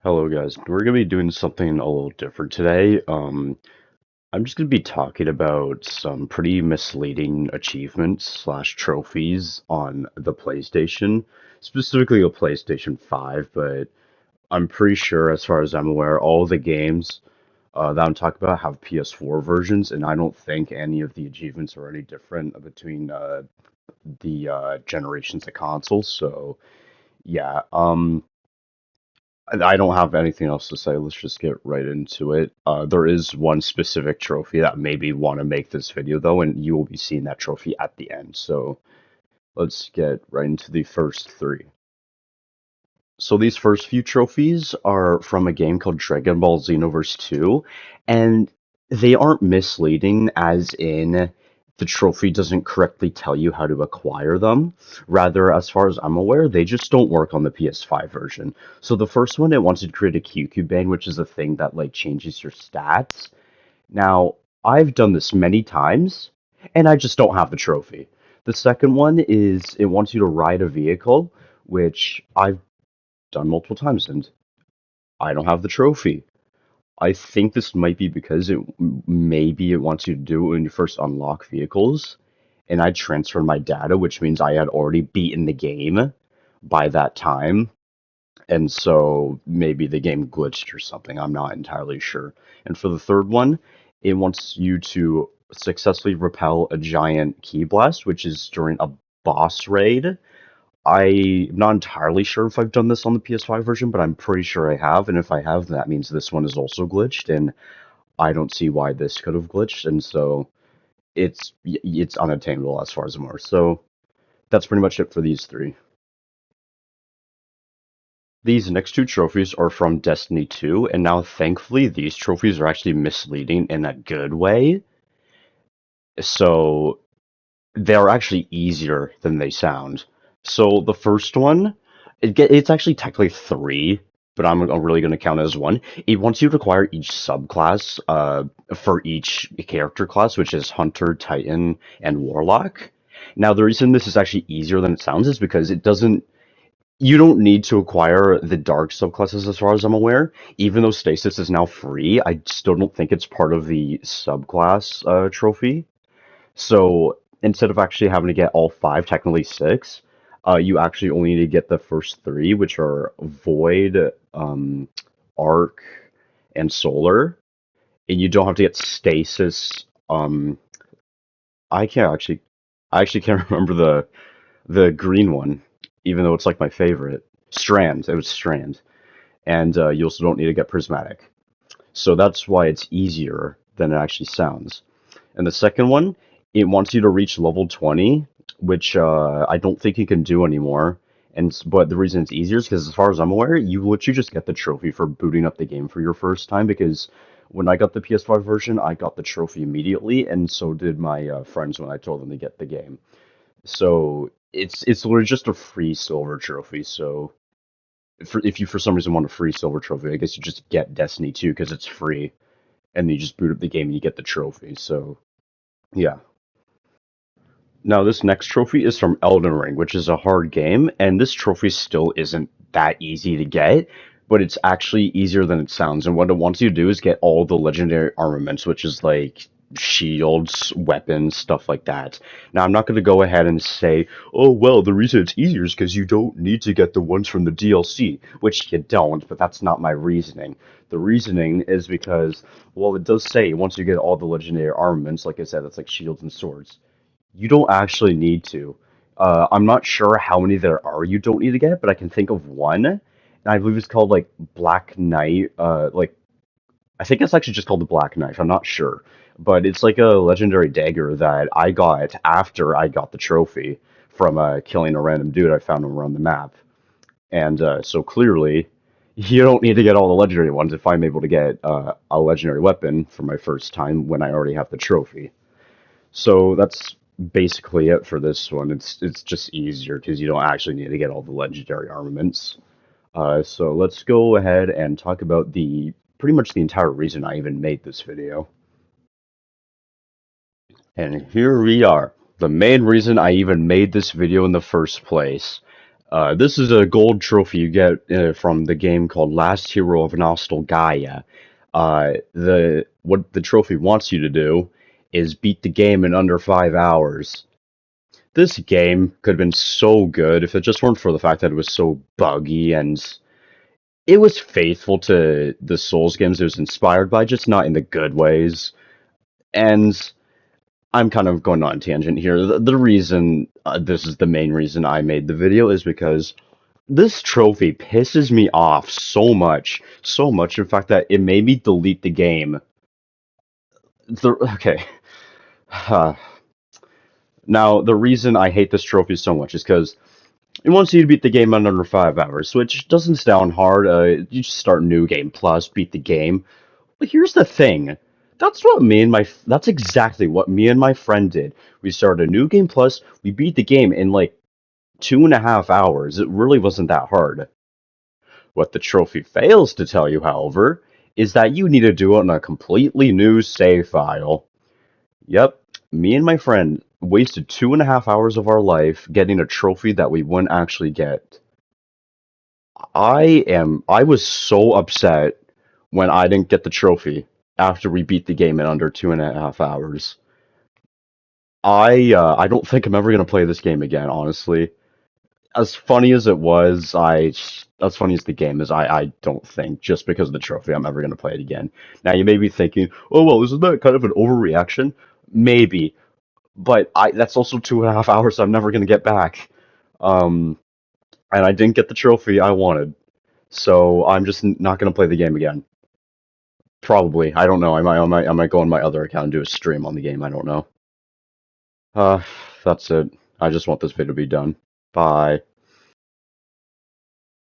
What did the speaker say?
Hello guys, we're gonna be doing something a little different today. I'm just gonna be talking about some pretty misleading achievements slash trophies on the PlayStation, specifically a PlayStation 5, but I'm pretty sure, as far as I'm aware, all the games that I'm talking about have PS4 versions, and I don't think any of the achievements are any different between the generations of consoles. So yeah, I don't have anything else to say. Let's just get right into it. There is one specific trophy that made me want to make this video, though, and you will be seeing that trophy at the end. So let's get right into the first three. So these first few trophies are from a game called Dragon Ball Xenoverse 2, and they aren't misleading as in the trophy doesn't correctly tell you how to acquire them. Rather, as far as I'm aware, they just don't work on the PS5 version. So the first one, it wants to create a QQ band, which is a thing that like changes your stats. Now, I've done this many times, and I just don't have the trophy. The second one is it wants you to ride a vehicle, which I've done multiple times, and I don't have the trophy. I think this might be because maybe it wants you to do it when you first unlock vehicles, and I transferred my data, which means I had already beaten the game by that time, and so maybe the game glitched or something. I'm not entirely sure. And for the third one, it wants you to successfully repel a giant key blast, which is during a boss raid. I'm not entirely sure if I've done this on the PS5 version, but I'm pretty sure I have. And if I have, that means this one is also glitched, and I don't see why this could have glitched. And so it's unattainable as far as I'm aware. So that's pretty much it for these three. These next two trophies are from Destiny 2, and now thankfully these trophies are actually misleading in a good way. So they're actually easier than they sound. So the first one, it's actually technically three, but I'm really going to count it as one. It wants you to acquire each subclass for each character class, which is Hunter, Titan, and Warlock. Now, the reason this is actually easier than it sounds is because you don't need to acquire the dark subclasses as far as I'm aware. Even though Stasis is now free, I still don't think it's part of the subclass trophy. So instead of actually having to get all five, technically six, you actually only need to get the first three, which are Void, Arc, and Solar. And you don't have to get Stasis. I can't actually, I actually can't remember the green one, even though it's like my favorite. Strand. It was Strand, and you also don't need to get Prismatic. So that's why it's easier than it actually sounds. And the second one, it wants you to reach level 20, which I don't think you can do anymore. But the reason it's easier is because, as far as I'm aware, you literally just get the trophy for booting up the game for your first time. Because when I got the PS5 version, I got the trophy immediately, and so did my friends when I told them to get the game. So it's literally just a free silver trophy. So if you for some reason want a free silver trophy, I guess you just get Destiny 2 because it's free, and you just boot up the game and you get the trophy. So yeah. Now, this next trophy is from Elden Ring, which is a hard game, and this trophy still isn't that easy to get, but it's actually easier than it sounds. And what it wants you to do is get all the legendary armaments, which is like shields, weapons, stuff like that. Now, I'm not going to go ahead and say, oh, well, the reason it's easier is because you don't need to get the ones from the DLC, which you don't, but that's not my reasoning. The reasoning is because, well, it does say once you get all the legendary armaments, like I said, that's like shields and swords, you don't actually need to. I'm not sure how many there are you don't need to get, but I can think of one. And I believe it's called like Black Knight. I think it's actually just called the Black Knife. I'm not sure. But it's like a legendary dagger that I got after I got the trophy from killing a random dude I found around the map. And so clearly, you don't need to get all the legendary ones if I'm able to get a legendary weapon for my first time when I already have the trophy. So that's basically it for this one. It's just easier because you don't actually need to get all the legendary armaments. So let's go ahead and talk about the pretty much the entire reason I even made this video. And here we are. The main reason I even made this video in the first place. This is a gold trophy you get from the game called Last Hero of Nostalgia. The what the trophy wants you to do is beat the game in under 5 hours. This game could have been so good if it just weren't for the fact that it was so buggy and it was faithful to the Souls games it was inspired by, just not in the good ways. And I'm kind of going on a tangent here. The reason, this is the main reason I made the video, is because this trophy pisses me off so much. So much, in fact, that it made me delete the game. Okay. Now, the reason I hate this trophy so much is because it wants you to beat the game in under 5 hours, which doesn't sound hard. You just start New Game Plus, beat the game. But here's the thing. That's exactly what me and my friend did. We started a New Game Plus, we beat the game in like 2.5 hours. It really wasn't that hard. What the trophy fails to tell you, however, is that you need to do it on a completely new save file. Yep, me and my friend wasted 2.5 hours of our life getting a trophy that we wouldn't actually get. I was so upset when I didn't get the trophy after we beat the game in under 2.5 hours. I don't think I'm ever gonna play this game again, honestly. As funny as it was, as funny as the game is, I don't think just because of the trophy I'm ever gonna play it again. Now you may be thinking, oh well, isn't that kind of an overreaction? Maybe, but I that's also 2.5 hours I'm never gonna get back. Um, and I didn't get the trophy I wanted, so I'm just not gonna play the game again. Probably, I don't know. I might go on my other account and do a stream on the game. I don't know. Uh, that's it. I just want this video to be done. Bye.